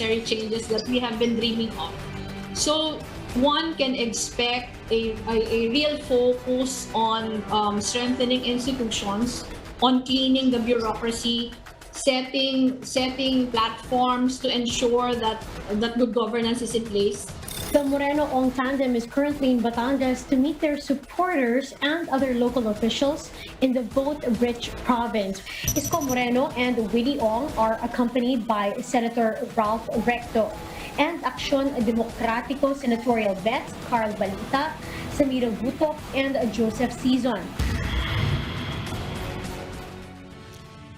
necessary changes that we have been dreaming of. So one can expect a real focus on strengthening institutions, on cleaning the bureaucracy, setting platforms to ensure that good governance is in place. The Moreno-Ong tandem is currently in Batangas to meet their supporters and other local officials in the vote-rich province. Isko Moreno and Willie Ong are accompanied by Senator Ralph Recto and Aksyon Demokratiko senatorial vets Carl Balita, Samira Gutok, and Joseph Sison.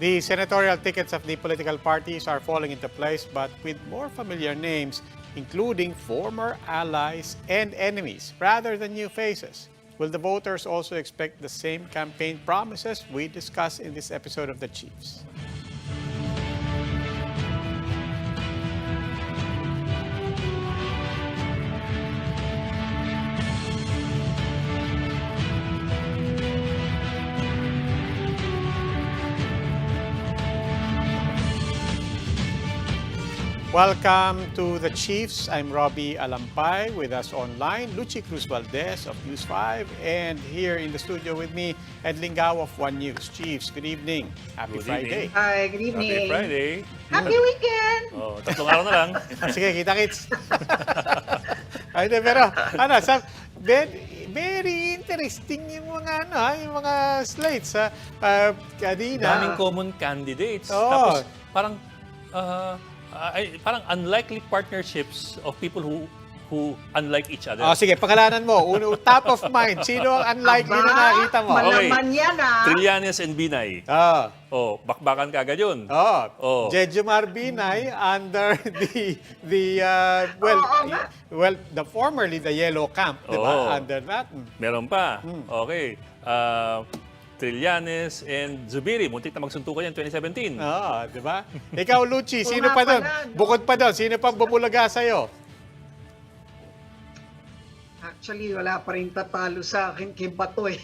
The senatorial tickets of the political parties are falling into place, but with more familiar names, including former allies and enemies, rather than new faces. Will the voters also expect the same campaign promises we discussed in this episode of The Chiefs? Welcome to The Chiefs. I'm Robbie Alampay. With us online, Lucy Cruz Valdez of News 5. And here in the studio with me, Ed Lingao of One News. Chiefs, good evening. Happy Friday. Hi, good evening. Happy Friday. Happy weekend! Oh, tatlong araw na lang. Sige, kita-kits. Ay, pero, very interesting yung mga, yung mga slates. Kadina. Daming common candidates. Oo. Tapos, parang unlikely partnerships of people who unlike each other. Sige, pangalanan mo. Top of mind. Sino ang unlikely na nakita mo? Malaman yan Trillanes and Binay. Bakbakan ka agad yun. Jejomar Binay under the formerly the Yellow Camp, di ba? Under that. Meron pa. Okay. Trillanes and Zubiri. Muntik na magsuntukan yan 2017. Di ba? Ikaw, Lucy, sino pa doon? Bukod pa doon, sino pa bubulaga sa'yo? Actually, wala pa rin tatalo sa akin kay Bato eh.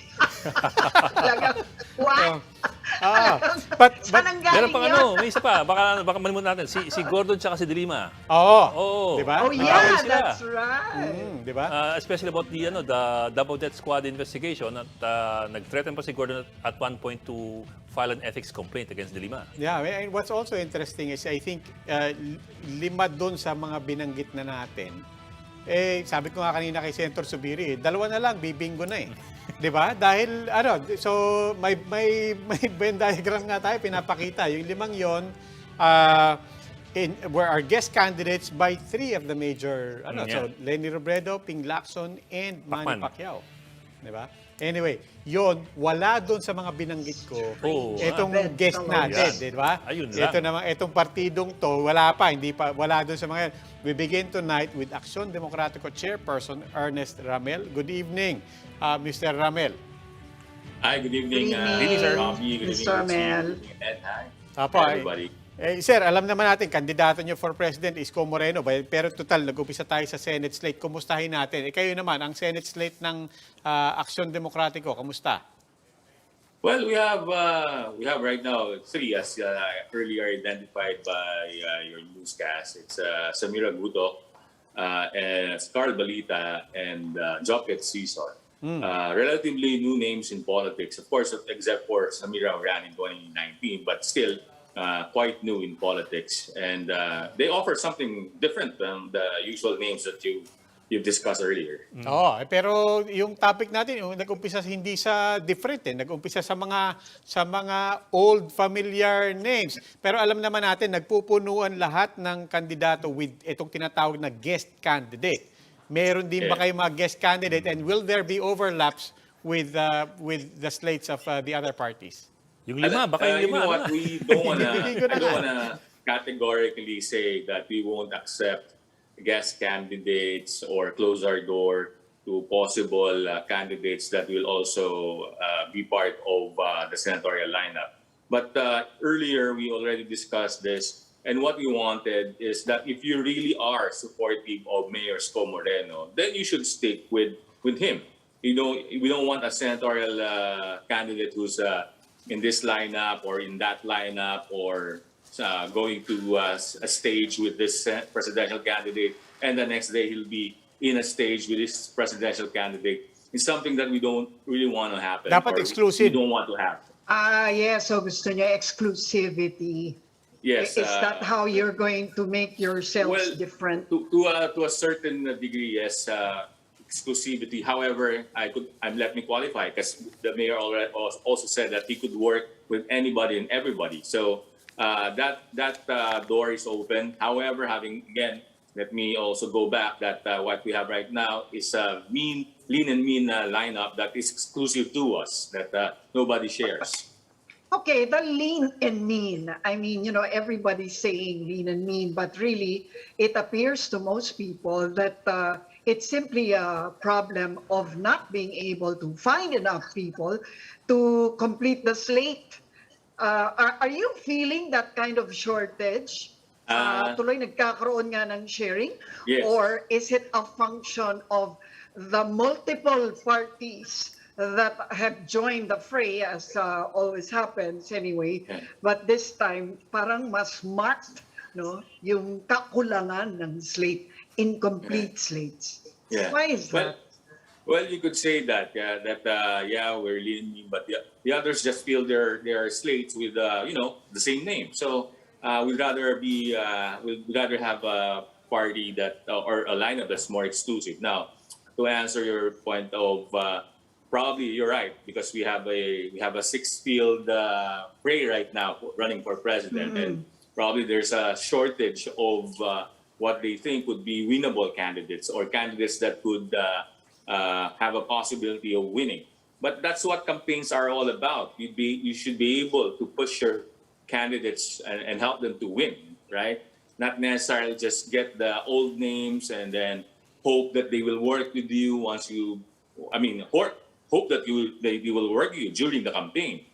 Talagang, what? Saan ang galing meron pang yun? may isa pa. Baka malimutan natin. Si Gordon tsaka si Dilima. Di ba? Oh yeah, that's right. Di ba? Especially about the double death squad investigation at nag-threaten pa si Gordon at one point to file an ethics complaint against Dilima. Yeah, and what's also interesting is I think 5 doon sa mga binanggit na natin. Sabi ko nga kanina kay Senator Zubiri, 2 na lang, bibingo na eh. 'Di ba? Dahil so may Venn diagram nga tayo pinapakita. Yung 5 yon were our guest candidates by 3 of the major so Lenny Robredo, Ping Lacson, and Manny Pacquiao. 'Di ba? Anyway, yon wala doon sa mga binanggit ko. Itong guest natin, di ba? Ito naman, itong partidong to, wala doon sa mga. We begin tonight with Aksyon Demokratiko Chairperson Ernest Ramel. Good evening, Mr. Ramel. Hi, good evening. Good evening, sir. Mr. Ramel. Ed, hi. Apo, Everybody. Sir, alam naman natin, kandidato niyo for President Isko Moreno. Pero total, nag-upisa tayo sa Senate slate. Kumustahin natin. Kayo naman, ang Senate slate ng Aksyon Demokratiko, kamusta? Well, we have right now 3 as earlier identified by your newscast. It's Samira Gutok, and Carl Balita, and Jopet Sison. Relatively new names in politics, of course, except for Samira who ran in 2019, but still quite new in politics. And they offer something different than the usual names that you've discussed earlier. Pero yung topic natin, yung nag-umpisa hindi sa different nag-umpisa sa mga old familiar names. Pero alam naman natin, nagpupunuan lahat ng kandidato with itong tinatawag na guest candidate. Meron din ba kayo mga guest candidate, and will there be overlaps with the slates of the other parties? Yung 5, baka yung 5. You know what, we don't wanna categorically say that we won't accept guest candidates or close our door to possible candidates that will also be part of the senatorial lineup. But earlier, we already discussed this, and what we wanted is that if you really are supportive of Mayor Isko Moreno, then you should stick with him. We don't want a senatorial candidate who's in this lineup or in that lineup or going to a stage with this presidential candidate, and the next day he'll be in a stage with this presidential candidate. It's something that we don't really want to happen. Dapat or exclusive. We don't want to have. Yes, so gusto niya exclusivity. Yes. Is that how you're going to make yourselves Well, different? To a certain degree, yes, exclusivity. However, let me qualify, because the mayor already also said that he could work with anybody and everybody. So that door is open. However, let me also go back that what we have right now is a lean and mean lineup that is exclusive to us, that nobody shares. Okay, the lean and mean. I mean, everybody's saying lean and mean, but really, it appears to most people that it's simply a problem of not being able to find enough people to complete the slate. Are you feeling that kind of shortage? Tuloy nagkakaroon nga ng sharing? Yes. Or is it a function of the multiple parties that have joined the fray, as always happens anyway? Yeah. But this time, parang mas marked, no, yung kakulangan ng slate, incomplete slates. Yeah. Why is that? Well, you could say that, we're leaning, but the others just fill their slates with the same name. So we'd rather have a party that or a lineup that's more exclusive. Now, to answer your point of probably you're right, because we have a six-field fray right now running for president, and probably there's a shortage of what they think would be winnable candidates, or candidates that could have a possibility of winning. But that's what campaigns are all about. You should be able to push your candidates and help them to win, right? Not necessarily just get the old names and then hope that they will work with you hope that they will work with you during the campaign.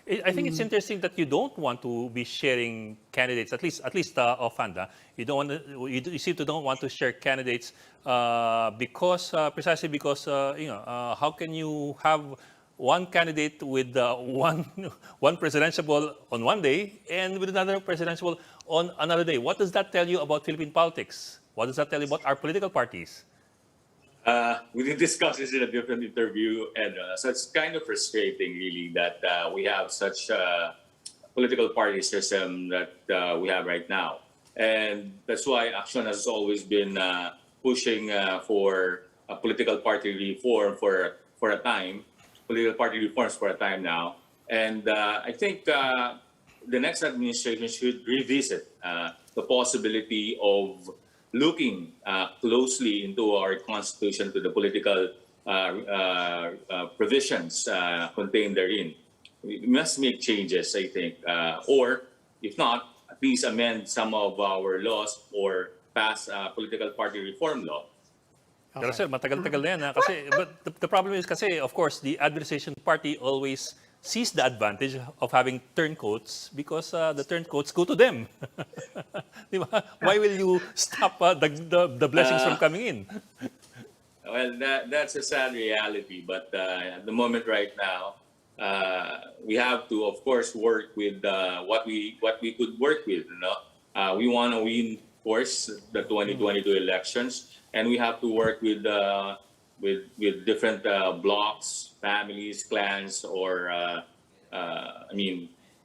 I think it's interesting that you don't want to be sharing candidates, at least offhand. You don't want to, you seem to don't want to share candidates precisely because how can you have one candidate with one presidential ball on one day and with another presidential ball on another day? What does that tell you about Philippine politics? What does that tell you about our political parties? We did discuss this in a different interview, and so it's kind of frustrating, really, that we have such political party system that we have right now, and that's why Action has always been pushing for a political party reform for a time, political party reforms for a time now, and I think the next administration should revisit the possibility of looking closely into our constitution, to the political provisions contained therein. We must make changes, I think, or if not, at least amend some of our laws or pass a political party reform law. Pero sir, matagal-tagal na yan. Kasi, but the problem is kasi, of course, the administration party always sees the advantage of having turncoats because the turncoats go to them. Why will you stop the blessings from coming in? Well, that's a sad reality. But at the moment right now, we have to, of course, work with what we could work with. We want to win, of course, the 2022 elections, and we have to work with different blocks, families, clans, or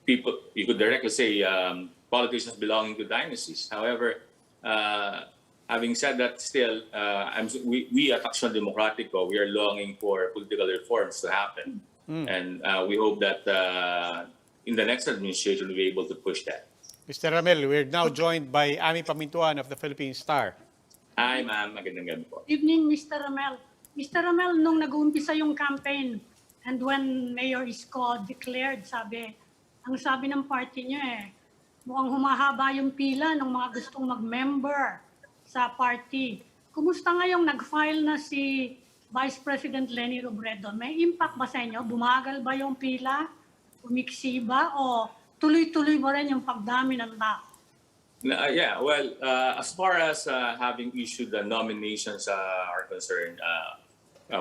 people. You could directly say politicians belonging to dynasties. However, having said that, still, we at Action Democratico, we are longing for political reforms to happen, and we hope that in the next administration we'll be able to push that. Mr. Ramel, we're now joined by Ami Pamintuan of the Philippine Star. Hi, ma'am. Magandang gabi po. Evening, Mr. Ramel. Mr. Ramel, nung nag-uumpisa yung campaign and when Mayor Isko declared, ang sabi ng party niyo mukhang humahaba yung pila ng mga gustong mag-member sa party. Kumusta ngayong nag-file na si Vice President Leni Robredo? May impact ba sa inyo? Bumagal ba yung pila? Umiksi ba? O tuloy-tuloy mo rin yung pagdami ng tao? As far as having issued the nominations are concerned,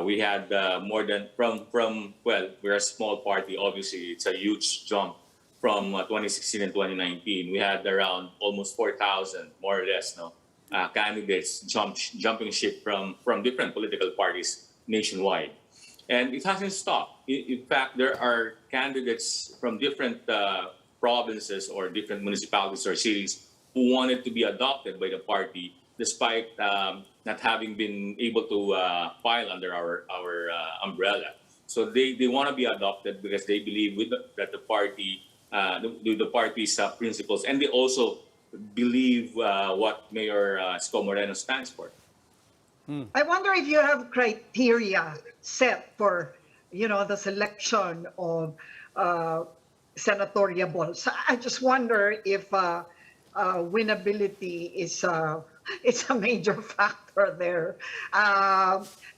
we had more than we're a small party. Obviously, it's a huge jump from 2016 and 2019, we had around almost 4,000, more or less, no, candidates jumping ship from different political parties nationwide. And it hasn't stopped. In fact, there are candidates from different provinces or different municipalities or cities who wanted to be adopted by the party despite not having been able to file under our umbrella. So they want to be adopted because they believe that the party, the party's principles, and they also believe what Mayor Isko Moreno stands for. I wonder if you have criteria set for, the selection of senatorial balls. I just wonder if winnability is it's a major factor there,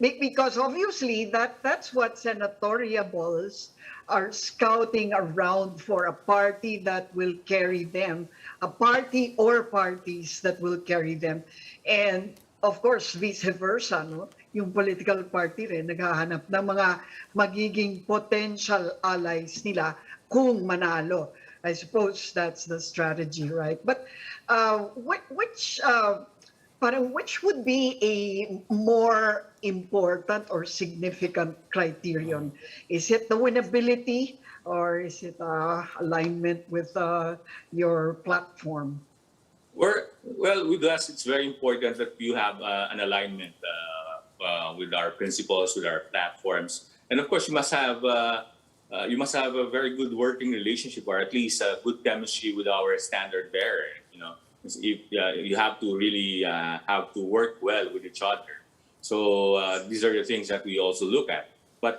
because obviously that's what senatorial balls are scouting around for, a party that will carry them, a party or parties that will carry them. And of course, vice versa, no? Yung political party rin naghahanap ng mga magiging potential allies nila kung manalo. I suppose that's the strategy, right? But which would be a more important or significant criterion? Is it the winnability, or is it alignment with your platform? Well, with us, it's very important that you have an alignment with our principles, with our platforms, and of course, you must have a very good working relationship, or at least a good chemistry with our standard bearer. If, you have to really have to work well with each other. So these are the things that we also look at. But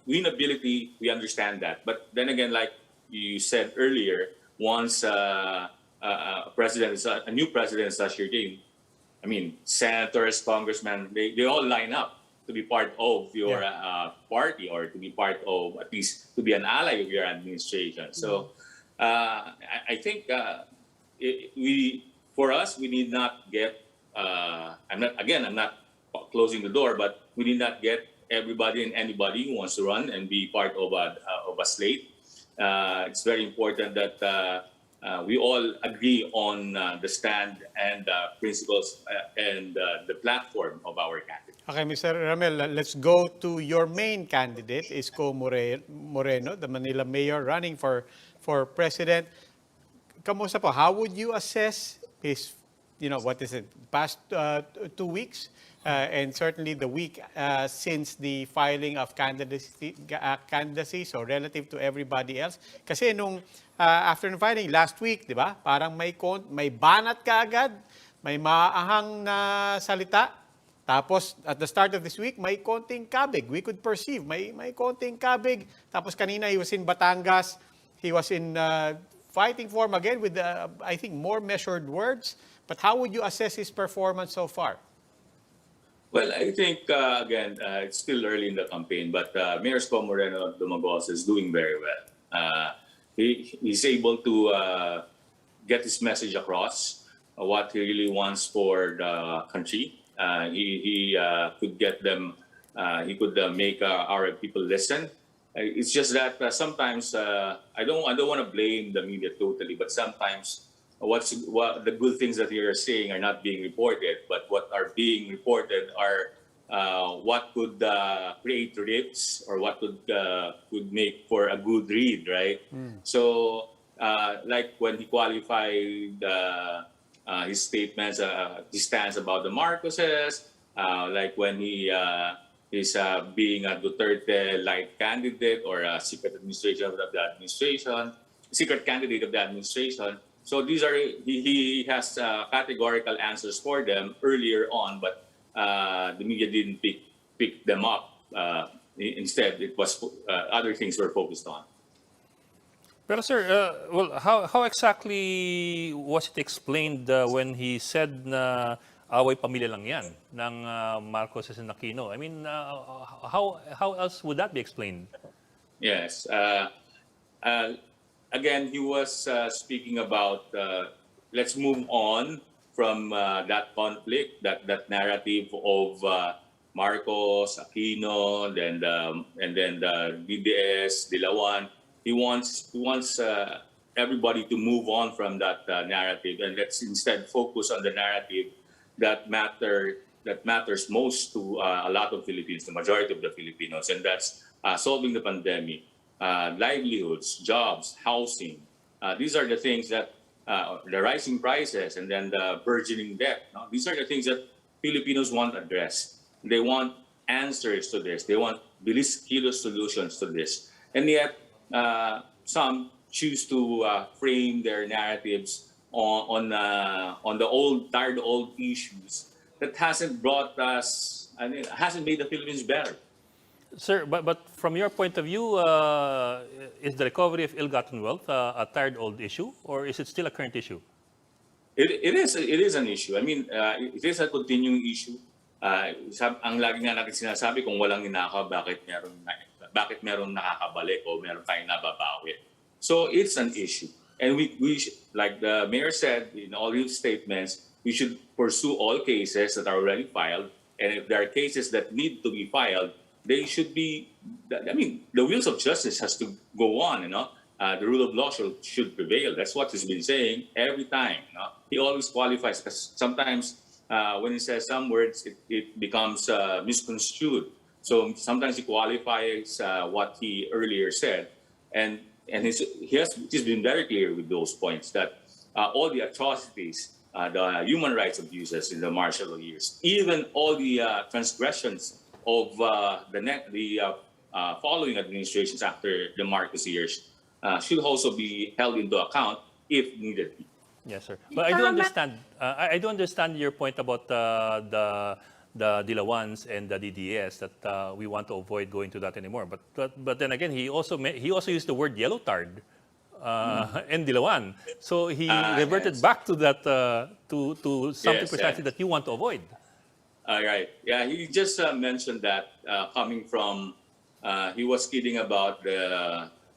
winnability, we understand that. But then again, like you said earlier, once a new president is ushered in, I mean, senators, congressmen, they all line up to be part of your party, or to be part of, at least to be an ally of your administration. So I think for us, we need not get, I'm not closing the door, but we need not get everybody and anybody who wants to run and be part of a slate. It's very important that we all agree on the stand and principles and the platform of our candidate. Okay, Mr. Ramel, let's go to your main candidate, Isko Moreno, the Manila mayor running for president. Kamusta po? How would you assess his, past 2 weeks? And certainly the week since the filing of candidacy, so relative to everybody else. Kasi after the filing last week, di ba? Parang may banat ka agad, may maahang na salita. Tapos at the start of this week, may konting kabig. We could perceive, may konting kabig. Tapos kanina he was in Batangas, he was in fighting form again with, I think, more measured words. But how would you assess his performance so far? Well, I think, again, it's still early in the campaign, but Mayor Isko Moreno of Dumaguete is doing very well. He's able to get his message across, what he really wants for the country. He could get them, he could make our people listen. It's just that sometimes I don't want to blame the media totally, but sometimes what the good things that you're saying are not being reported, but what are being reported are what could create rifts, or what could make for a good read, right? So like when he qualified his statements, his stance about the Marcoses, like when he is being a Duterte-like candidate, or a secret candidate of the administration. So these are, he has categorical answers for them earlier on, but the media didn't pick them up. Instead, it was other things were focused on. Pero sir, well, how exactly was it explained when he said na away pamilya lang yan ng Marcos and Aquino? I mean, how else would that be explained? Yes. Again, he was speaking about let's move on from that conflict, that narrative of Marcos, Aquino, and then the DDS, Dilawan. He wants everybody to move on from that narrative, and let's instead focus on the narrative that matters most to a lot of Filipinos, the majority of the Filipinos, and that's solving the pandemic, livelihoods, jobs, housing. These are the things that the rising prices and then the burgeoning debt. No? These are the things that Filipinos want addressed. They want answers to this. They want bilis-kilos solutions to this. And yet, some choose to frame their narratives on the tired old issues that hasn't brought us, hasn't made the Philippines better. Sir, but from your point of view, is the recovery of ill-gotten wealth a tired old issue, or is it still a current issue? It is an issue. I mean, it is a continuing issue. Ang lagi nga natin sinasabi, kung walang ninakaw, bakit meron nakakabalik o meron tayong nababawi? So it's an issue. And like the mayor said in all his statements, we should pursue all cases that are already filed. And if there are cases that need to be filed, they should be, I mean, the wheels of justice has to go on, the rule of law should prevail. That's what he's been saying every time. He always qualifies, because sometimes when he says some words, it becomes misconstrued. So sometimes he qualifies what he earlier said, and he's been very clear with those points that all the atrocities, the human rights abuses in the martial law years, even all the transgressions of the following administrations after the Marcos years should also be held into account if needed. Yes, sir. But I do understand. I do understand your point about the Dilawans and the DDS that we want to avoid going to that anymore. But then again, he also used the word yellow tarred and Dilawan. So he reverted back to that to something precisely that you want to avoid. Right. Yeah, he just mentioned that coming from, he was kidding about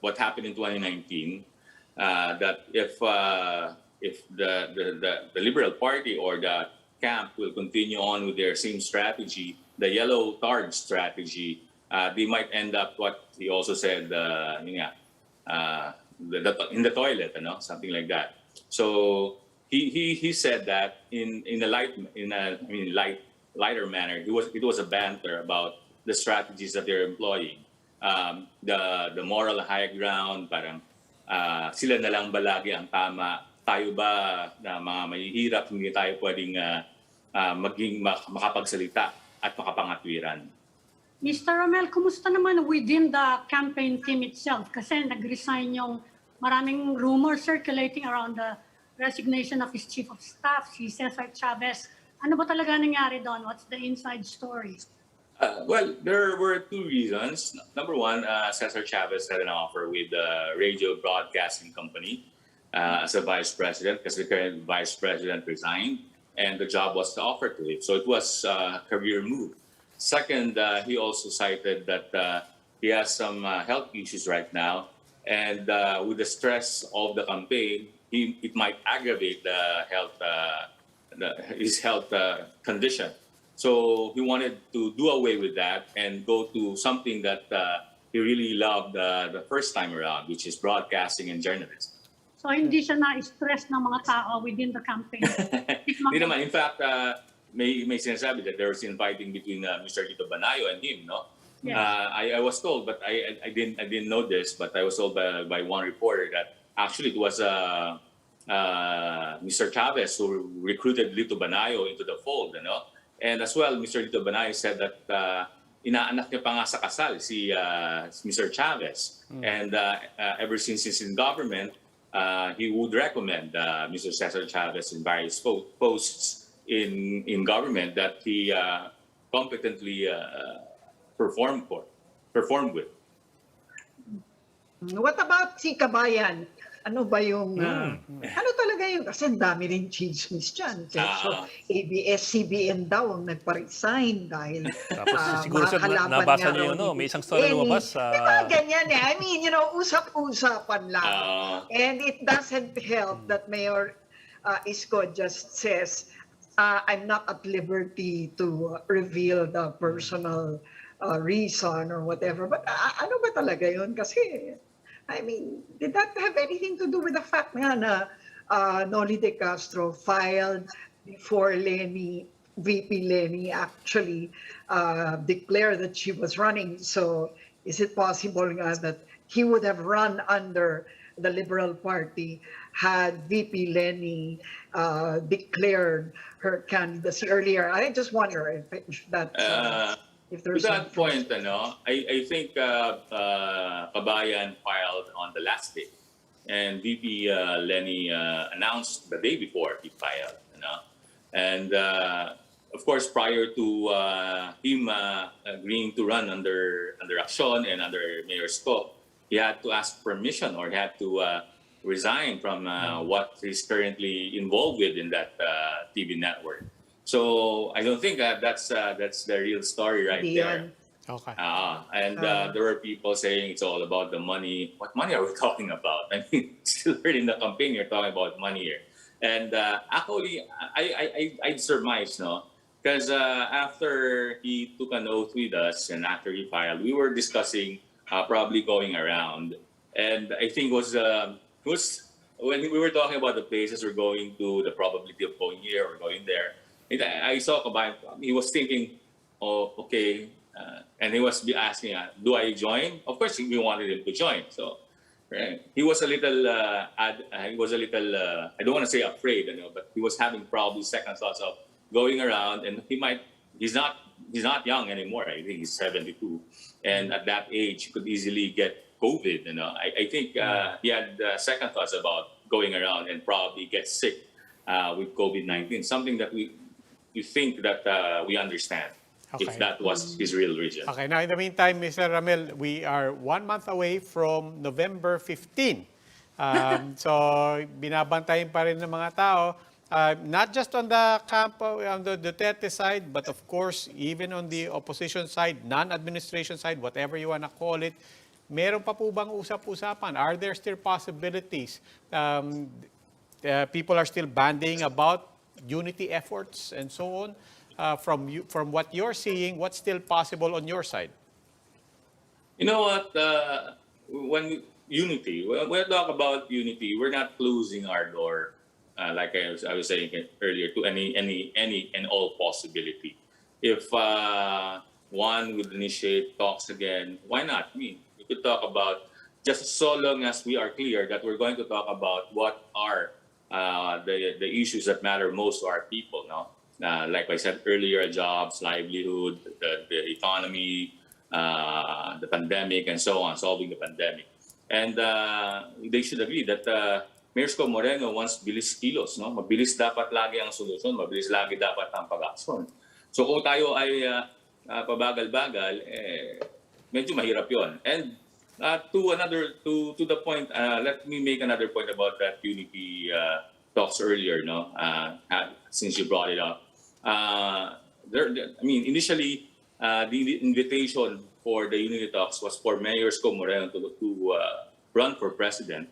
what happened in 2019, that if the Liberal Party or the camp will continue on with their same strategy, the yellow tarred strategy, they might end up what he also said, in the toilet, something like that. So he said that in a lighter manner. It was a banter about the strategies that they're employing. The moral high ground, parang sila na lang ba lagi ang tama? Tayo ba na mga mahihirap, hindi tayo pwedeng maging makapagsalita at makapangatwiran? Mr. Romel, kumusta naman within the campaign team itself? Kasi nag-resign yung maraming rumors circulating around the resignation of his chief of staff, si Cesar Chavez. Ano ba talaga nangyari doon? What's the inside story? Well, there were two reasons. Number one, Cesar Chavez had an offer with the radio broadcasting company as a vice president, because the current vice president resigned and the job was offered to him. So it was a career move. Second, he also cited that he has some health issues right now, and with the stress of the campaign, it might aggravate his health condition. So he wanted to do away with that and go to something that he really loved the first time around, which is broadcasting and journalism. So hindi siya na-stress ng mga tao within the campaign? Hindi naman. In fact, may sinasabi that there was infighting between Mr. Tito Banayo and him, no? Yes. I was told, but I didn't know this, but I was told by one reporter that actually it was Mr. Chavez who recruited Lito Banayo into the fold, And as well, Mr. Lito Banayo said that inaanak niya pa nga sa kasal si Mr. Chavez. And ever since he's in government, he would recommend Mr. Cesar Chavez in various posts in government that he competently performed with. What about si Kabayan? Ano ba yung, ano talaga yun? Kasi ang dami rin chismis dyan. So, ABS-CBN daw ang nagpa-resign dahil siguro mga kalaban nabasa nga niyo, raw may isang story lumabas. Diba ganyan eh? I mean, usap-usapan lang. And it doesn't help that Mayor Isko just says, I'm not at liberty to reveal the personal reason or whatever. But ano ba talaga yun? Kasi I mean, did that have anything to do with the fact na Noli De Castro filed before VP Lenny actually declared that she was running? So is it possible that he would have run under the Liberal Party had VP Lenny declared her candidacy earlier? I just wonder if that's if To there's that some point, I think Kabayan filed on the last day, and VP Lenny announced the day before he filed, and of course prior to him agreeing to run under Action and under Mayor Scott, he had to ask permission or he had to resign from what he's currently involved with in that TV network. So I don't think that's the real story right there. Okay. And there were people saying it's all about the money. What money are we talking about? I mean, still early in the campaign, you're talking about money here. And actually, I surmise, because after he took an oath with us and after he filed, we were discussing probably going around. And I think was when we were talking about the places we're going to, the probability of going here or going there. I saw Kabayan, he was thinking, oh, okay, and he was asking, do I join? Of course, we wanted him to join. So he was a little, I don't want to say afraid, but he was having probably second thoughts of going around, and he's not young anymore. I think he's 72, and at that age, he could easily get COVID. I think he had second thoughts about going around and probably get sick with COVID-19. Something that we think that we understand. Okay. If that was his real reason. Okay, now in the meantime, Mr. Ramel, we are 1 month away from November 15. So, binabantayan pa rin ng mga tao, not just on the camp, on the Duterte side, but of course, even on the opposition side, non-administration side, whatever you want to call it, meron pa po bang usap-usapan? Are there still possibilities? People are still bandying about unity efforts and so on. From what you're seeing, what's still possible on your side? You know what? When we talk about unity, we're not closing our door, like I was saying earlier, to any and all possibility. If one would initiate talks again, why not? I mean, we could talk about, just so long as we are clear that we're going to talk about what are the issues that matter most to our people, like I said earlier, jobs, livelihood, the economy, the pandemic, and so on, solving the pandemic. And they should agree that Mayor Moreno wants bilis kilos. Mabilis dapat lagi ang solusyon, mabilis lagi dapat ang pag-aksyon. So kung tayo ay pabagal-bagal, medyo mahirap yon. And to the point, let me make another point about that unity talks earlier, since you brought it up. Initially, the invitation for the unity talks was for Mayor Moreno to run for president,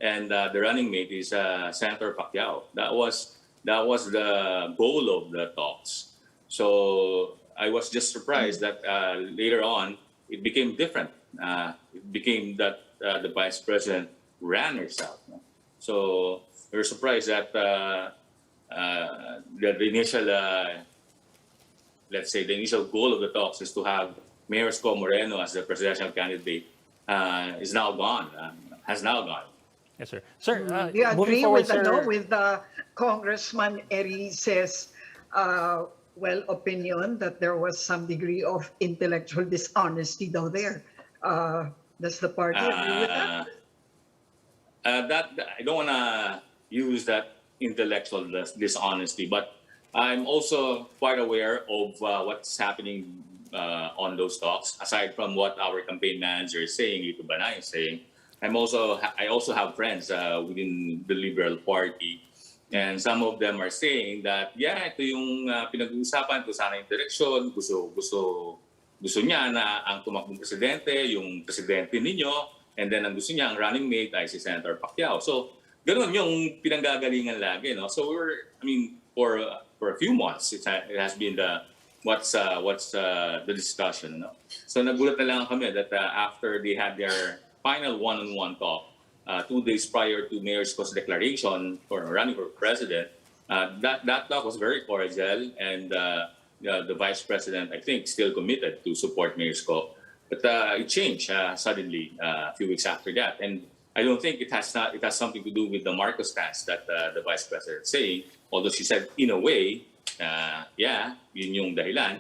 and the running mate is Senator Pacquiao. That was the goal of the talks. So I was just surprised that later on it became different. It became that the vice president ran herself. So we were surprised that the initial, let's say, the initial goal of the talks is to have Mayor Moreno as the presidential candidate has now gone. Yes, sir. Sir, Do you moving agree forward, with Congressman Erice's opinion that there was some degree of intellectual dishonesty down there? Does the party agree with that? I don't want to use that intellectual dishonesty, but I'm also quite aware of what's happening on those talks. Aside from what our campaign manager is saying, Ito Banay is saying, I also have friends within the Liberal Party, and some of them are saying that ito yung pinag-uusapan, ito sana yung direksyon, gusto niya na ang tumakbong presidente, yung presidente ninyo, and then ang gusto niya, ang running mate ay si Senator Pacquiao. So, ganun yung pinanggagalingan lagi, So for a few months, it has been what's the discussion, So nagulat na lang kami that after they had their final one-on-one talk 2 days prior to Mayor Sco's declaration for running for president, that talk was very cordial, and the vice president, I think, still committed to support Mayor Sco. But it changed suddenly a few weeks after that, and I don't think it has something to do with the Marcos stance that the vice president is saying. Although she said, in a way, yeah, yun yung dahilan.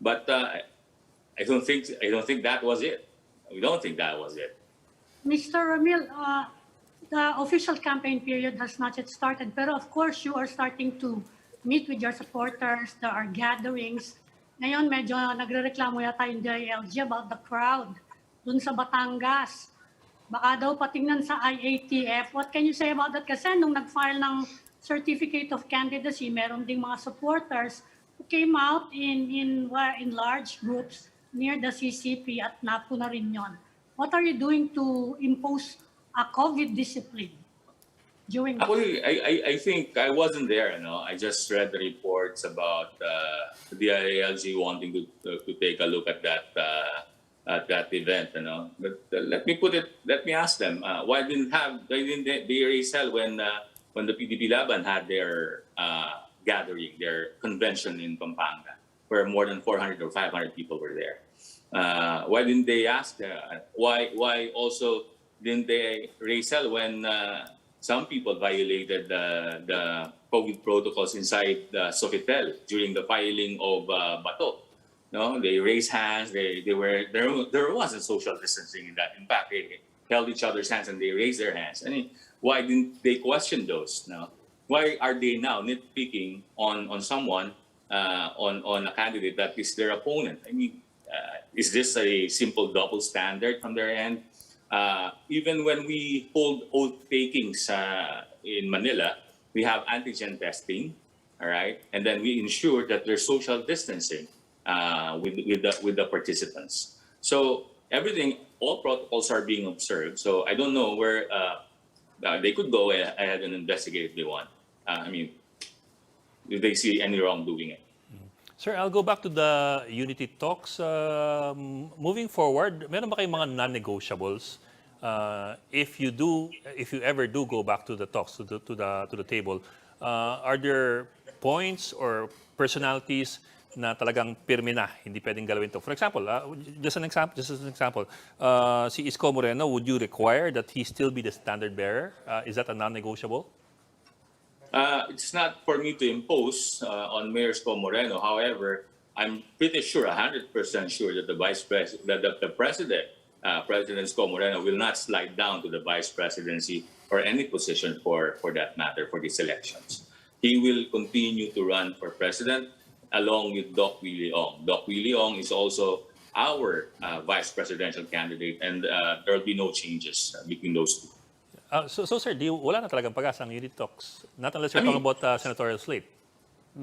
But I don't think that was it. We don't think that was it. Mr. Ramil, the official campaign period has not yet started, pero of course you are starting to meet with your supporters. There are gatherings. Ngayon medyo nagrereklamo yata yung DILG about the crowd dun sa Batangas. Baka daw patingnan sa IATF. What can you say about that? Kasi nung nag-file ng certificate of candidacy, meron ding mga supporters who came out in large groups near the CCP at NAPO na rin yun. What are you doing to impose a COVID discipline during that? Actually, I think I wasn't there. I just read the reports about the DILG wanting to take a look at that event. But let me ask them, why didn't they raise hell when the PDP Laban had their gathering, their convention in Pampanga, where more than 400 or 500 people were there? Why didn't they ask? Why also didn't they raise hell when some people violated the COVID protocols inside the Sofitel during the filing of Bato? No, they raised hands. There wasn't social distancing in that. In fact, they held each other's hands and they raised their hands. I mean, why didn't they question those? No, why are they now nitpicking on someone, on a candidate that is their opponent? I mean, is this a simple double standard from their end? Even when we hold oath takings in Manila, we have antigen testing, all right, and then we ensure that there's social distancing with the participants. So all protocols are being observed. So I don't know where they could go ahead and investigate if they want. I mean, if they see any wrongdoing. Sir, I'll go back to the unity talks. Moving forward, meron ba kayong mga non-negotiables? If you ever do go back to the talks, to the table, are there points or personalities na talagang pirmi na, hindi pwedeng galawin to? For example, just an example, si Isko Moreno, would you require that he still be the standard bearer? Is that a non-negotiable? It's not for me to impose on Mayor Isko Moreno. However, I'm pretty sure, 100% sure, that the president, President Isko Moreno, will not slide down to the vice presidency or any position for that matter for these elections. He will continue to run for president along with Doc Willie Ong. Doc Willie Ong is also our vice presidential candidate, and there will be no changes between those two. So sir, wala na talagang pag-asa ang unity talks? Not unless you're talking about senatorial slate.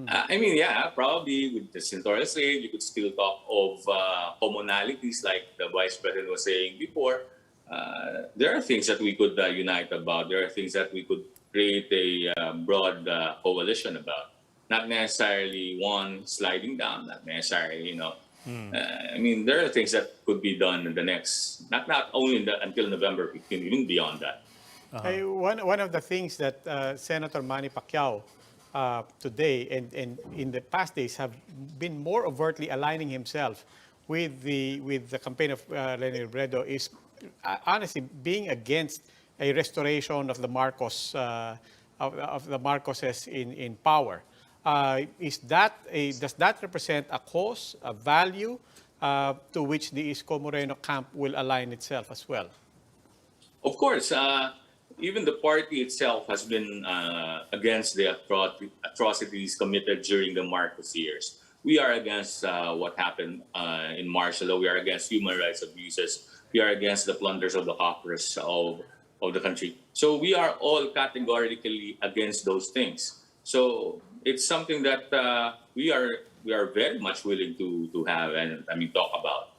I mean, yeah, probably with the senatorial slate, you could still talk of commonalities like the vice president was saying before. There are things that we could unite about. There are things that we could create a broad coalition about. Not necessarily one sliding down, not necessarily, I mean, there are things that could be done in the next, not only until November 15, even beyond that. One of the things that Senator Manny Pacquiao today and in the past days have been more overtly aligning himself with the campaign of Leni Robredo is honestly being against a restoration of the Marcos of the Marcoses in power. Does that represent a cause, a value to which the Isko Moreno camp will align itself as well? Of course, even the party itself has been against the atrocities committed during the Marcos years. We are against what happened in martial law. We are against human rights abuses. We are against the plunders of the coffers of the country. So we are all categorically against those things. So it's something that we are very much willing to have and talk about.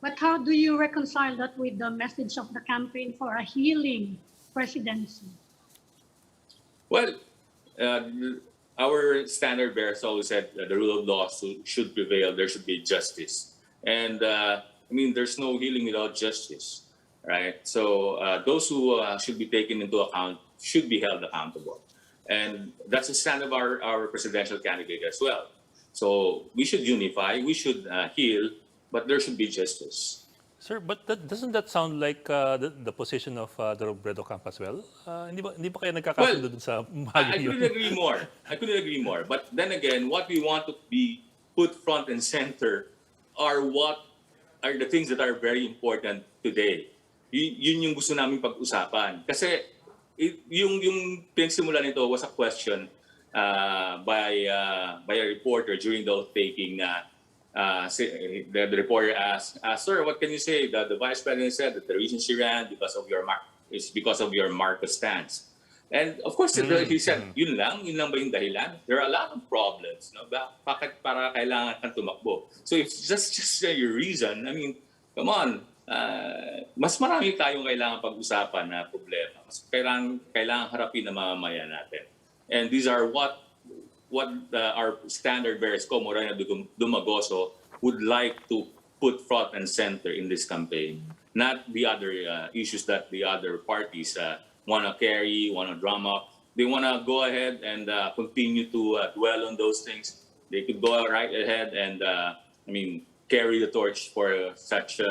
But how do you reconcile that with the message of the campaign for a healing presidency? Well, our standard bearers always said that the rule of law should prevail. There should be justice. And there's no healing without justice. right? So those who should be taken into account should be held accountable. And that's the stand of our presidential candidate as well. So we should unify, we should heal, but there should be justice. Sir, but doesn't that sound like the position of the Robredo camp as well? Hindi ba kayo Well, nagkakasundo dun sa I bahagi couldn't yun? agree more. I couldn't agree more. But then again, what we want to be put front and center are what are the things that are very important today. Yun yung gusto namin pag-usapan. Kasi yung pinagsimula nito was a question by a reporter during the taking na the reporter asked, "Sir, what can you say? The vice president said that the reason she ran is because of your Marcos stance." And of course, he said, yun lang ba yung dahilan? There are a lot of problems. No? Bakit para kailangan kang tumakbo? So if just your reason, I mean, come on, mas marami tayong kailangan pag-usapan na problema. Mas kailangan harapin na mamamayan natin. And these are what our standard bearers, Moreno, Dumagoso, would like to put front and center in this campaign. Not the other issues that the other parties want to carry, want to drum up. They want to go ahead and continue to dwell on those things. They could go right ahead and, carry the torch for such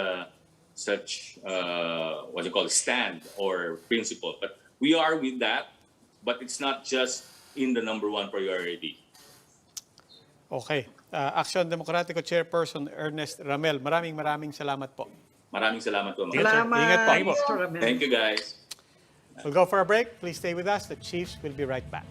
what you call stand or principle. But we are with that, but it's not just in the number one priority. Okay. Action Demokratiko Chairperson Ernest Ramel, maraming salamat po. Maraming salamat po. Yes, sir. Ingat po. Mr. Ramel. Thank you, guys. We'll go for a break. Please stay with us. The Chiefs will be right back.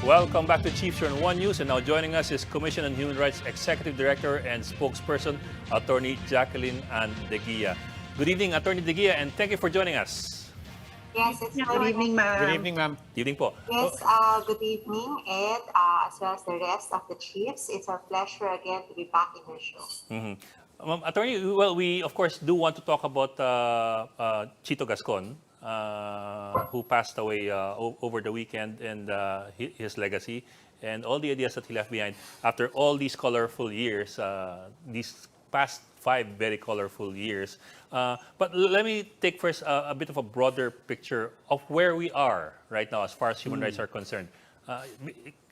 Welcome back to Chiefs here on One News, and now joining us is Commission on Human Rights Executive Director and Spokesperson, Attorney Jacqueline Ann De Guia. Good evening, Attorney De Guia, and thank you for joining us. Yes, it's Good evening, ma'am. Good evening, ma'am. Good evening po. Yes, good evening, Ed, as well as the rest of the chiefs. It's our pleasure again to be back in your show. Attorney, well, we of course do want to talk about Chito Gascon, who passed away over the weekend, and his legacy and all the ideas that he left behind after all these colorful years, these past 5 very colorful years. But let me take first a bit of a broader picture of where we are right now as far as human rights are concerned.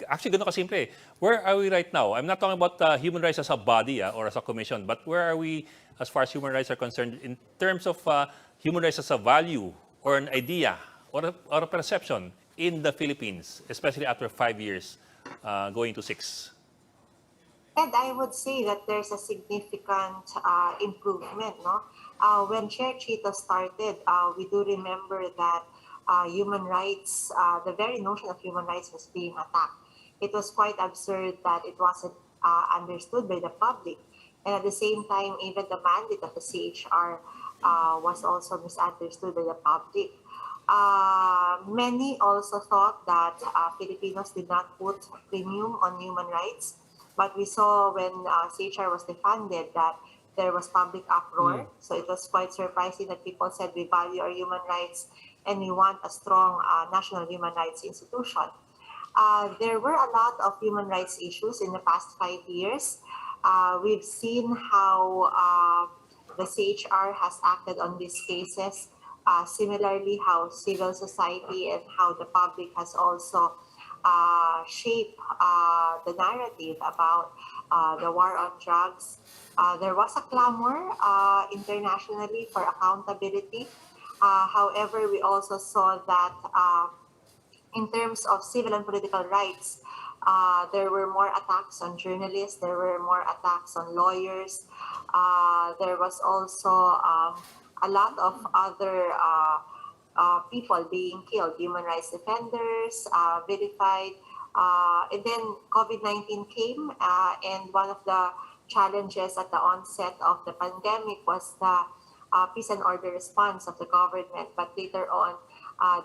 Actually, ganun kasimple. Where are we right now? I'm not talking about human rights as a body or as a commission, but where are we as far as human rights are concerned in terms of human rights as a value or an idea or a perception in the Philippines, especially after 5 years going to 6? And I would say that there's a significant improvement. No, when Chair Chito started, we do remember that human rights, the very notion of human rights was being attacked. It was quite absurd that it wasn't understood by the public, and at the same time, even the mandate of the CHR was also misunderstood by the public. Many also thought that Filipinos did not put premium on human rights. But we saw when CHR was defunded that there was public uproar. So it was quite surprising that people said we value our human rights. and we want a strong national human rights institution. There were a lot of human rights issues in the past 5 years. We've seen how the CHR has acted on these cases. Similarly, how civil society and how the public has also shaped the narrative about the war on drugs. There was a clamor internationally for accountability. However, we also saw that in terms of civil and political rights, there were more attacks on journalists, there were more attacks on lawyers. There was also a lot of other people being killed, human rights defenders, vilified. And then COVID-19 came, and one of the challenges at the onset of the pandemic was the peace and order response of the government. But later on,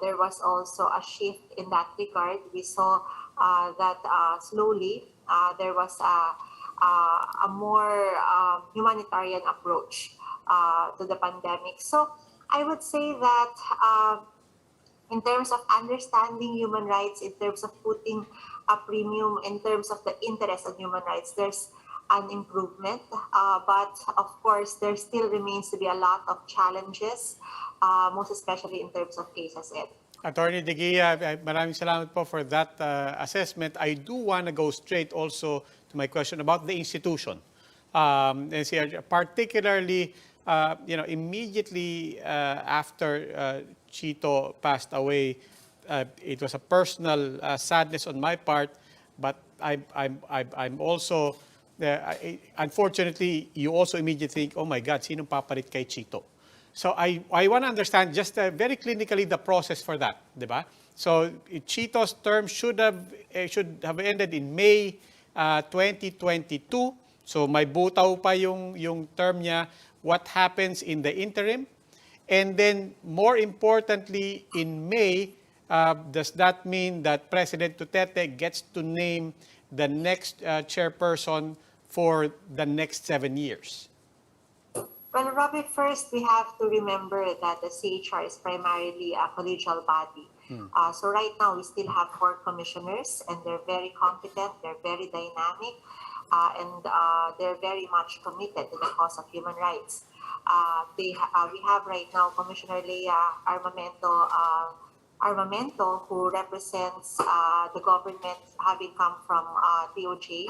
there was also a shift in that regard. We saw that slowly there was a more humanitarian approach to the pandemic. So I would say that in terms of understanding human rights, in terms of putting a premium, in terms of the interest of human rights, there's an improvement. But of course, there still remains to be a lot of challenges, most especially in terms of cases. Attorney De Guia, maraming salamat po for that assessment. I do want to go straight also to my question about the institution. And particularly, immediately after Chito passed away, it was a personal sadness on my part, but I'm also, unfortunately, you also immediately think, oh my God, sinong papalit kay Chito? So I want to understand just very clinically the process for that, di ba? So Chito's term should have ended in May 2022. So may butaw pa yung term niya. What happens in the interim? And then more importantly, in May, does that mean that President Duterte gets to name the next chairperson for the next 7 years? Well, Robert, first we have to remember that the CHR is primarily a collegial body. So right now we still have 4 commissioners, and they're very competent, they're very dynamic, and they're very much committed to the cause of human rights. We have right now Commissioner Leia Armamento, who represents the government, having come from DOJ.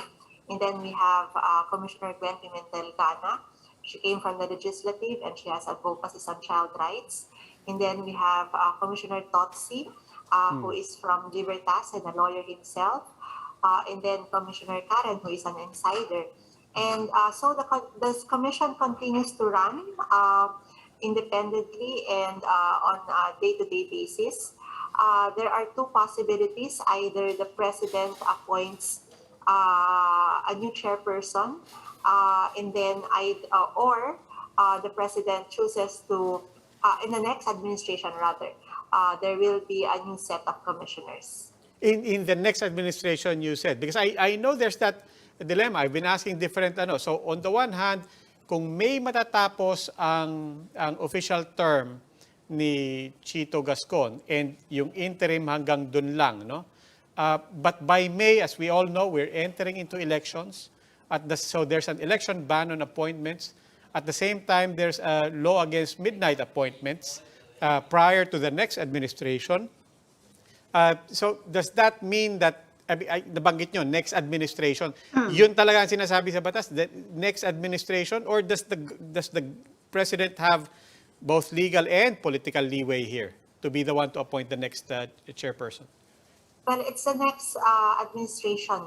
And then we have Commissioner Gwen Pimentel Gana. She came from the legislative, and she has advocacy on child rights. And then we have Commissioner Totsi, who is from Libertas and a lawyer himself. And then Commissioner Karen, who is an insider. And so the commission continues to run independently and on a day-to-day basis. There are 2 possibilities. Either the president appoints a new chairperson, and then or the president chooses to, in the next administration rather, there will be a new set of commissioners. In the next administration, you said, because I know there's that dilemma. I've been asking different So on the one hand, kung may matatapos ang official term ni Chito Gascon and yung interim hanggang dun lang, no? But by May, as we all know, we're entering into elections. So there's an election ban on appointments. At the same time, there's a law against midnight appointments prior to the next administration. So does that mean that, nabanggit nyo, next administration, yun talaga ang sinasabi sa batas, the next administration, or does the president have both legal and political leeway here to be the one to appoint the next chairperson? Well, it's the next administration,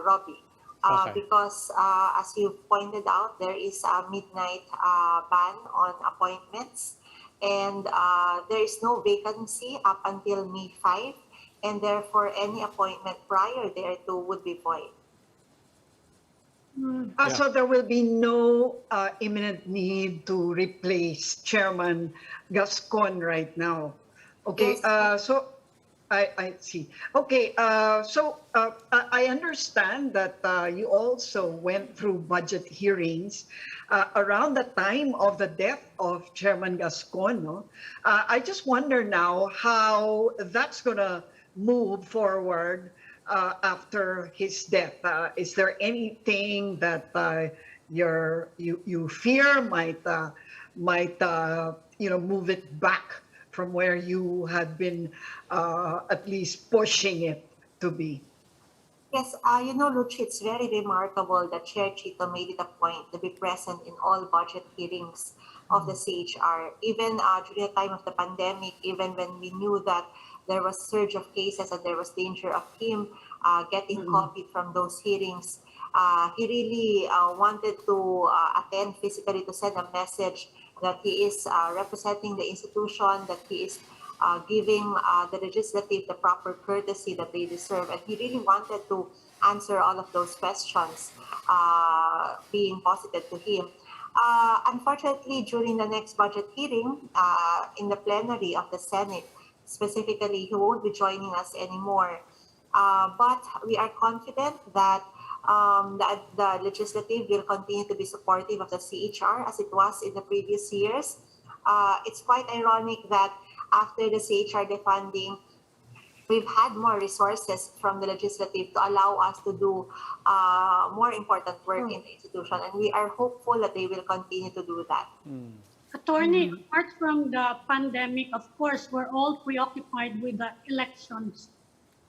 Robbie. Okay. Because as you pointed out, there is a midnight ban on appointments, and there is no vacancy up until May 5, and therefore any appointment prior thereto would be void. So there will be no imminent need to replace Chairman Gascon right now. Okay, Yes. so I see. Okay, I understand that you also went through budget hearings around the time of the death of Chairman Gascon. No? I just wonder now how that's going to move forward after his death. Is there anything that you fear might move it back from where you had been at least pushing it to be? Yes, Luchi, it's very remarkable that Chair Chito made it a point to be present in all budget hearings of the CHR, even during the time of the pandemic, even when we knew that there was surge of cases and there was danger of him getting COVID from those hearings. He really wanted to attend physically to send a message that he is representing the institution, that he is giving the legislative the proper courtesy that they deserve. And he really wanted to answer all of those questions being posited to him. Unfortunately, during the next budget hearing in the plenary of the Senate, specifically, he won't be joining us anymore. But we are confident that the legislative will continue to be supportive of the CHR as it was in the previous years. It's quite ironic that after the CHR defunding, we've had more resources from the legislative to allow us to do more important work in the institution, and we are hopeful that they will continue to do that. Attorney, apart from the pandemic, of course, we're all preoccupied with the elections.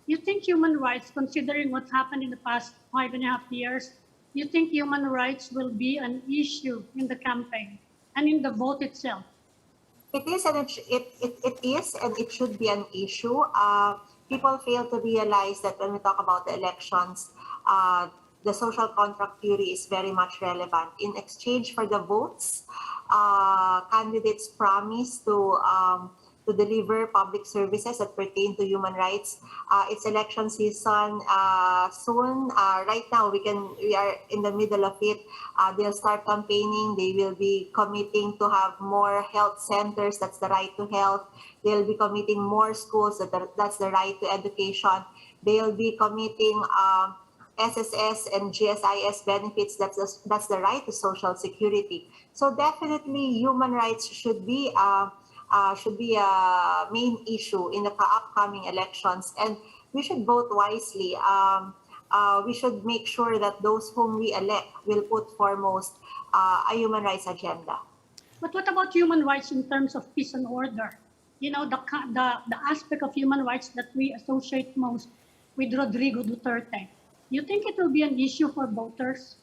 You think human rights, considering what's happened in the past 5.5 years, you think human rights will be an issue in the campaign and in the vote itself? It is, and it is, and it should be an issue. People fail to realize that when we talk about the elections, the social contract theory is very much relevant. In exchange for the votes, candidates promise to deliver public services that pertain to human rights. It's election season soon. Right now, we are in the middle of it. They'll start campaigning. They will be committing to have more health centers. That's the right to health. They'll be committing more schools. That's the right to education. They'll be committing SSS and GSIS benefits. That's the right to social security. So definitely, human rights should be a main issue in the upcoming elections, and we should vote wisely. We should make sure that those whom we elect will put foremost a human rights agenda. But what about human rights in terms of peace and order? You know, the aspect of human rights that we associate most with Rodrigo Duterte. You think it will be an issue for voters?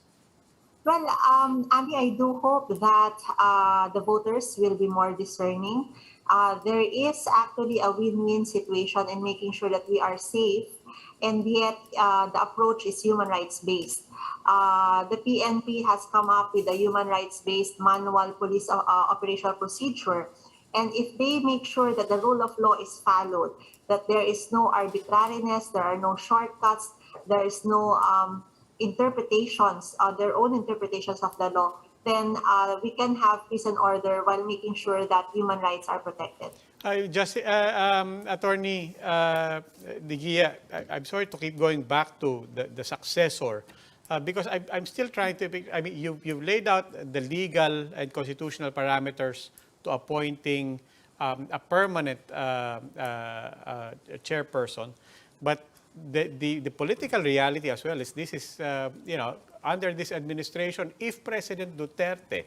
Well, Abby, I do hope that the voters will be more discerning. There is actually a win-win situation in making sure that we are safe, and yet the approach is human rights-based. The PNP has come up with a human rights-based manual police operational procedure. And if they make sure that the rule of law is followed, that there is no arbitrariness, there are no shortcuts, there is no interpretations, their own interpretations of the law, then we can have peace and order while making sure that human rights are protected. Attorney Digia, I'm sorry to keep going back to the successor, because I'm still trying to, you've laid out the legal and constitutional parameters to appointing a permanent chairperson, but the political reality as well is this is, under this administration, if President Duterte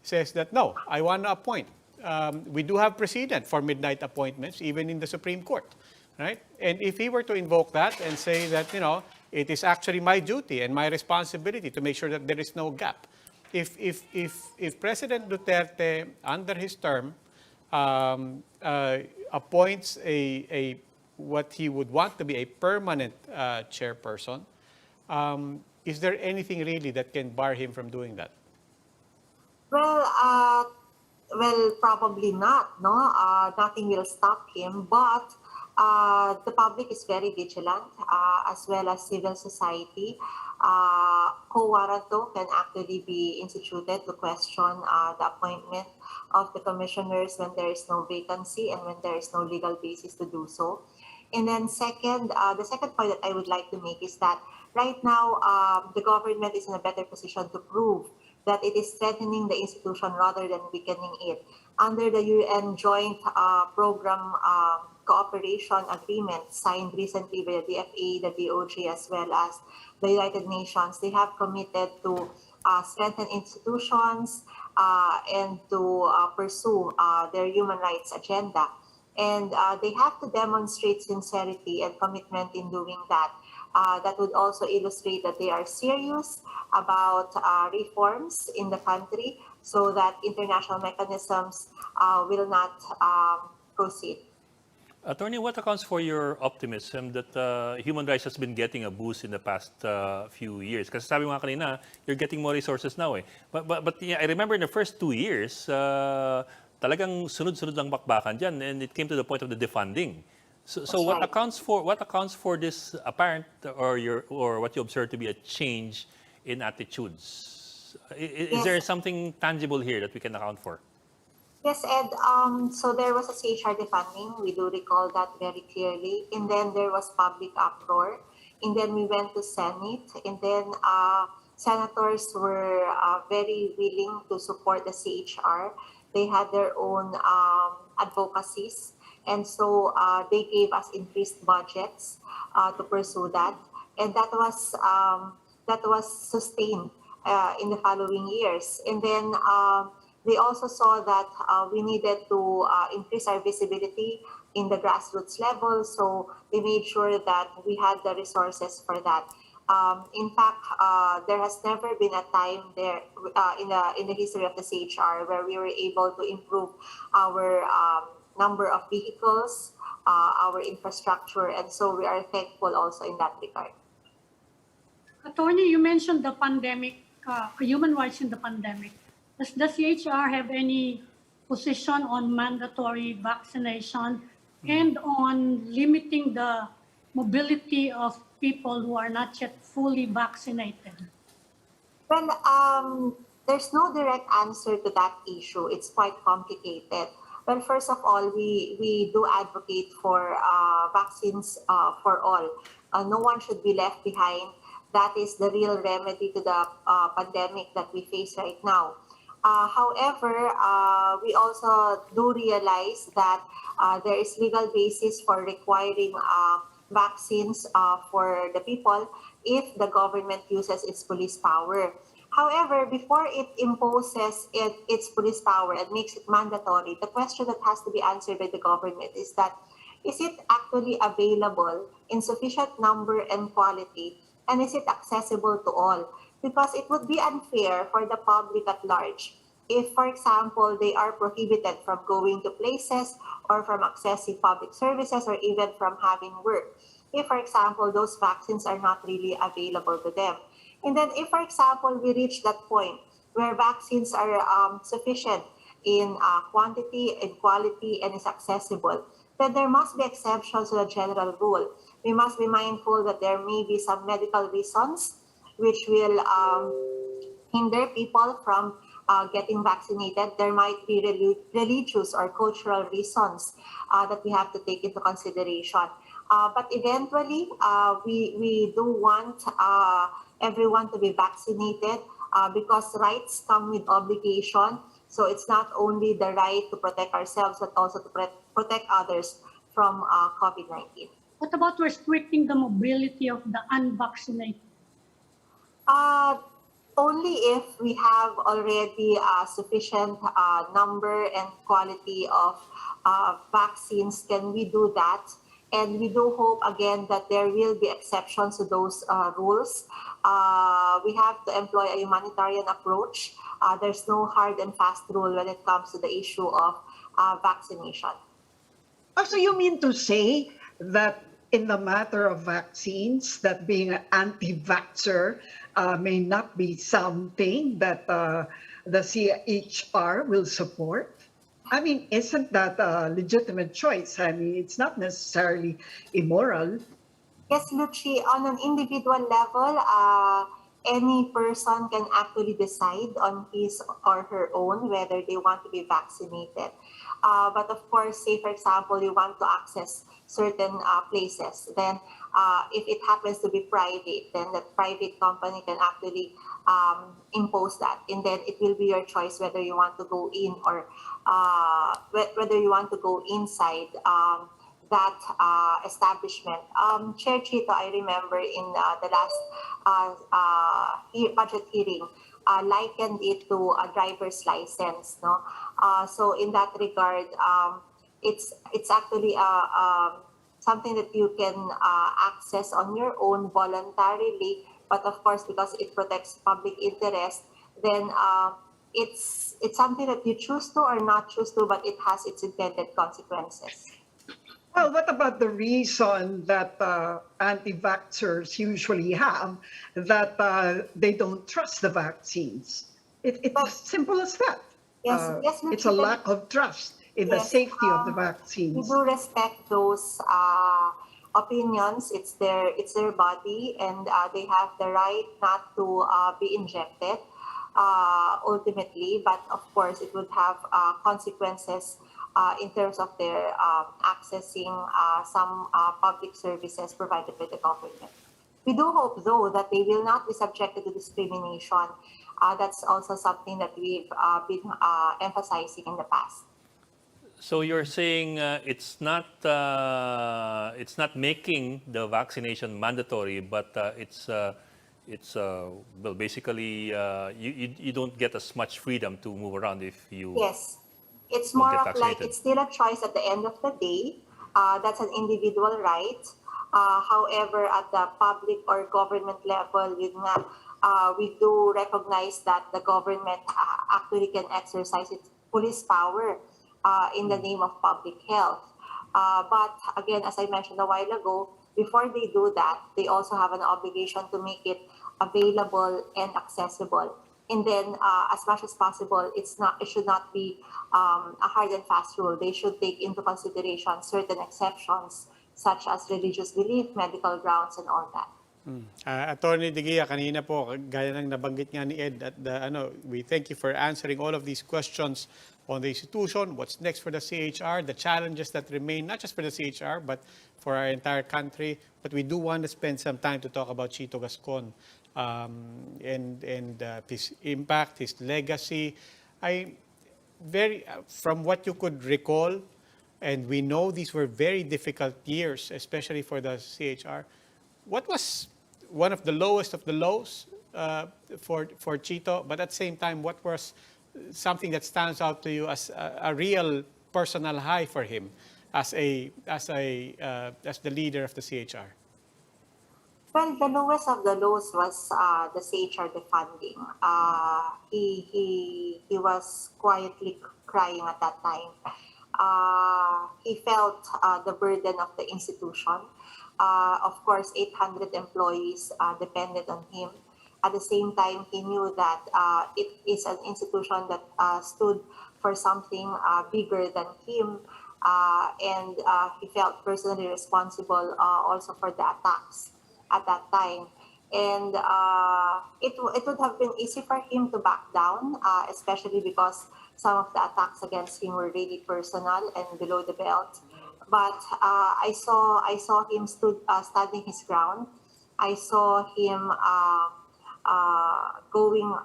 says that, no, I want to appoint, we do have precedent for midnight appointments, even in the Supreme Court, right? And if he were to invoke that and say that, it is actually my duty and my responsibility to make sure that there is no gap. If President Duterte, under his term, appoints a what he would want to be a permanent chairperson, is there anything really that can bar him from doing that? Well, probably not. No, nothing will stop him. But the public is very vigilant, as well as civil society. Quo warranto can actually be instituted to question the appointment of the commissioners when there is no vacancy and when there is no legal basis to do so. And then second, the second point that I would like to make is that right now the government is in a better position to prove that it is strengthening the institution rather than weakening it. Under the UN Joint Program Cooperation Agreement signed recently by the DFA, the DOJ, as well as the United Nations, they have committed to strengthen institutions and to pursue their human rights agenda. And they have to demonstrate sincerity and commitment in doing that. That would also illustrate that they are serious about reforms in the country so that international mechanisms will not proceed. Attorney, what accounts for your optimism that human rights has been getting a boost in the past few years? Kasi sabi mo nga kanina, you're getting more resources now eh. But yeah, I remember in the first 2 years, talagang sunod-sunod lang bakbakan dyan, and it came to the point of the defunding. So what right. accounts for this apparent or what you observe to be a change in attitudes? Is Yes. there something tangible here that we can account for? Yes, Ed. So there was a CHR defunding. We do recall that very clearly. And then there was public uproar. And then we went to Senate. And then senators were very willing to support the CHR. They had their own advocacies. And so they gave us increased budgets to pursue that. And that was sustained in the following years. And then they also saw that we needed to increase our visibility in the grassroots level, so they made sure that we had the resources for that. In fact, there has never been a time there in the history of the CHR where we were able to improve our number of vehicles, our infrastructure, and so we are thankful also in that regard. Attorney, you mentioned the pandemic, human rights in the pandemic. Does the CHR have any position on mandatory vaccination and on limiting the mobility of people who are not yet fully vaccinated? Well, there's no direct answer to that issue. It's quite complicated. Well, first of all, we do advocate for vaccines for all. No one should be left behind. That is the real remedy to the pandemic that we face right now. However, we also do realize that there is legal basis for requiring vaccines for the people if the government uses its police power. However, before it imposes its police power and makes it mandatory, the question that has to be answered by the government is that, is it actually available in sufficient number and quality, and is it accessible to all? Because it would be unfair for the public at large if, for example, they are prohibited from going to places or from accessing public services or even from having work. If, for example, those vaccines are not really available to them. And then if, for example, we reach that point where vaccines are sufficient in quantity and quality and is accessible, then there must be exceptions to the general rule. We must be mindful that there may be some medical reasons which will hinder people from getting vaccinated. There might be religious or cultural reasons that we have to take into consideration. But eventually, we do want everyone to be vaccinated because rights come with obligation. So it's not only the right to protect ourselves, but also to protect others from COVID-19. What about restricting the mobility of the unvaccinated? Only if we have already a sufficient number and quality of vaccines can we do that. And we do hope, again, that there will be exceptions to those rules. We have to employ a humanitarian approach. There's no hard and fast rule when it comes to the issue of vaccination. So you mean to say that in the matter of vaccines, that being an anti-vaxxer may not be something that the CHR will support? I mean, isn't that a legitimate choice? I mean, it's not necessarily immoral. Yes, Lucy, on an individual level, any person can actually decide on his or her own whether they want to be vaccinated. But of course, say for example, you want to access certain places, then if it happens to be private, then that private company can actually impose that, and then it will be your choice whether you want to go in or whether you want to go inside that establishment. Chair Chito, I remember in the last budget hearing, likened it to a driver's license. No, so in that regard, it's actually something that you can access on your own voluntarily. But of course, because it protects public interest, then it's something that you choose to or not choose to, but it has its intended consequences. Well, what about the reason that anti-vaxxers usually have, that they don't trust the vaccines? It's Well, as simple as that. yes, yes, It's a lack of trust in the yes, safety of the we vaccines. do respect those opinions. It's their body, and they have the right not to be injected ultimately. But of course, it would have consequences in terms of their accessing some public services provided by the government. We do hope, though, that they will not be subjected to discrimination. That's also something that we've been emphasizing in the past. So you're saying it's not making the vaccination mandatory, but well, basically you don't get as much freedom to move around if you Yes, it's don't more get of like vaccinated. it's still a choice at the end of the day. That's an individual right. However, at the public or government level, we do recognize that the government actually can exercise its police power in the name of public health. But again, as I mentioned a while ago, before they do that, they also have an obligation to make it available and accessible. And then, as much as possible, it should not be a hard and fast rule. They should take into consideration certain exceptions, such as religious belief, medical grounds, and all that. Attorney De Guia, kanina po, gaya ng nabanggit nga ni Ed, we thank you for answering all of these questions on the institution, what's next for the CHR, the challenges that remain, not just for the CHR, but for our entire country. But we do want to spend some time to talk about Chito Gascon and his impact, his legacy. From what you could recall, and we know these were very difficult years, especially for the CHR, what was one of the lowest of the lows for Chito, but at the same time, what was something that stands out to you as a real personal high for him as the leader of the CHR? Well, the lowest of the lows was the CHR defunding. He was quietly crying at that time. He felt the burden of the institution. Of course, 800 employees depended on him. At the same time, he knew that it is an institution that stood for something bigger than him, and he felt personally responsible also for the attacks at that time. And it would have been easy for him to back down, especially because some of the attacks against him were really personal and below the belt. But I saw him standing his ground. I saw him going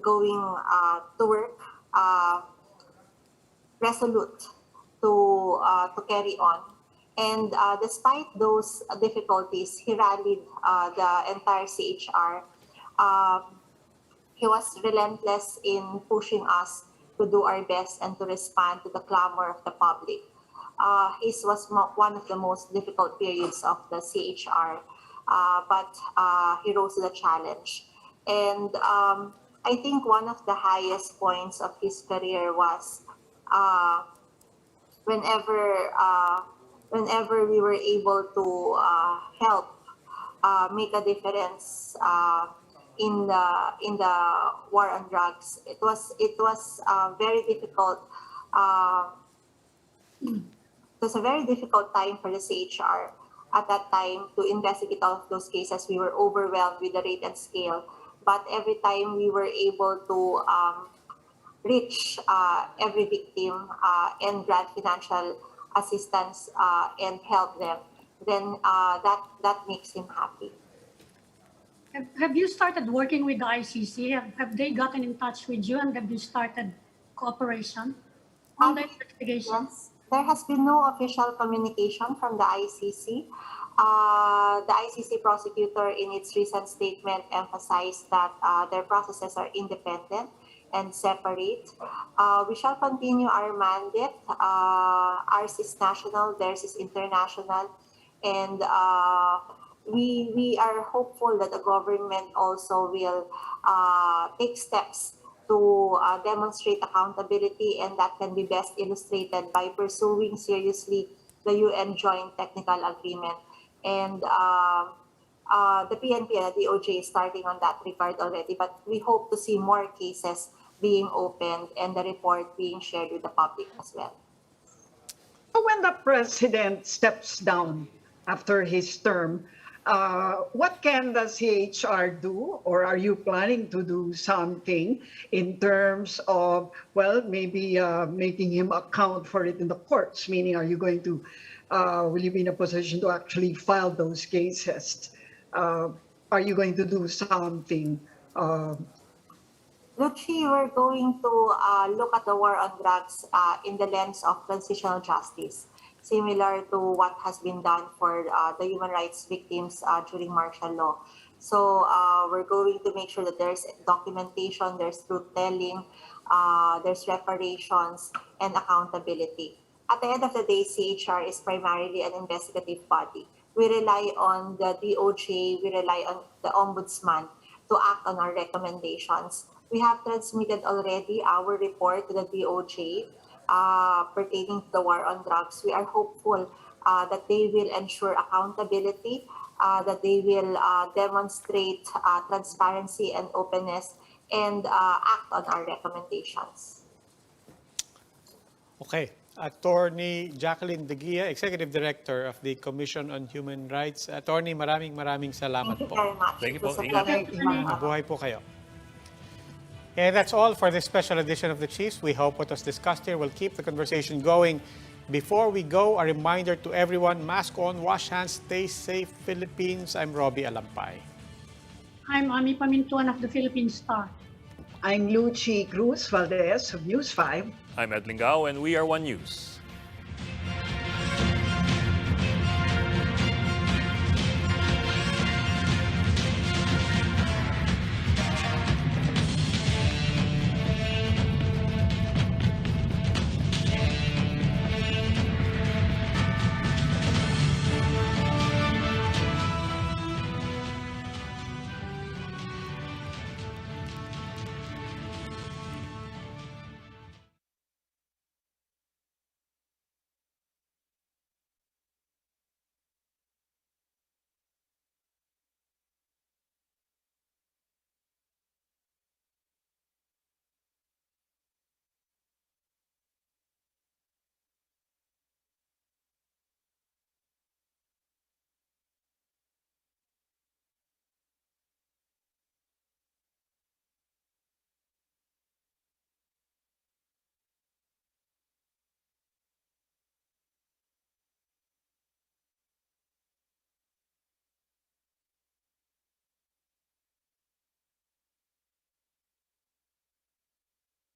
to work, resolute to carry on. And despite those difficulties, he rallied the entire CHR. He was relentless in pushing us to do our best and to respond to the clamor of the public. His was one of the most difficult periods of the CHR, but he rose to the challenge. And I think one of the highest points of his career was whenever we were able to help make a difference in the war on drugs. It was very difficult. It was a very difficult time for the CHR at that time to investigate all of those cases. We were overwhelmed with the rate and scale but every time we were able to reach every victim and grant financial assistance and help them, then that makes him happy. Have you started working with the ICC? Have they gotten in touch with you, and have you started cooperation on the investigation? Yes, there has been no official communication from the ICC. The ICC prosecutor, in its recent statement, emphasized that their processes are independent and separate. We shall continue our mandate. Ours is national, theirs is international, and we are hopeful that the government also will take steps to demonstrate accountability, and that can be best illustrated by pursuing seriously the UN Joint Technical Agreement. And the PNP and the DOJ is starting on that regard already, but we hope to see more cases being opened and the report being shared with the public as well. When the president steps down after his term, what can the CHR do, or are you planning to do something in terms of, well, maybe making him account for it in the courts? Meaning, are you going to, will you be in a position to actually file those cases? Are you going to do something? Luchi, we're going to look at the war on drugs in the lens of transitional justice, similar to what has been done for the human rights victims during martial law. So we're going to make sure that there's documentation, there's truth-telling, there's reparations, and accountability. At the end of the day, CHR is primarily an investigative body. We rely on the DOJ, we rely on the Ombudsman to act on our recommendations. We have transmitted already our report to the DOJ pertaining to the war on drugs. We are hopeful that they will ensure accountability, that they will demonstrate transparency and openness, and act on our recommendations. Okay. Attorney Jacqueline De Guia, Executive Director of the Commission on Human Rights. Attorney, maraming salamat Thank you po. very much. Thank you It was po. a Ingat. pleasure. Mabuhay po kayo. And that's all for this special edition of The Chiefs. We hope what was discussed here will keep the conversation going. Before we go, a reminder to everyone, mask on, wash hands, stay safe, Philippines. I'm Robbie Alampay. I'm Ami Pamintuan of the Philippine Star. I'm Luchi Cruz Valdez of News 5. I'm Ed Lingao, and we are One News.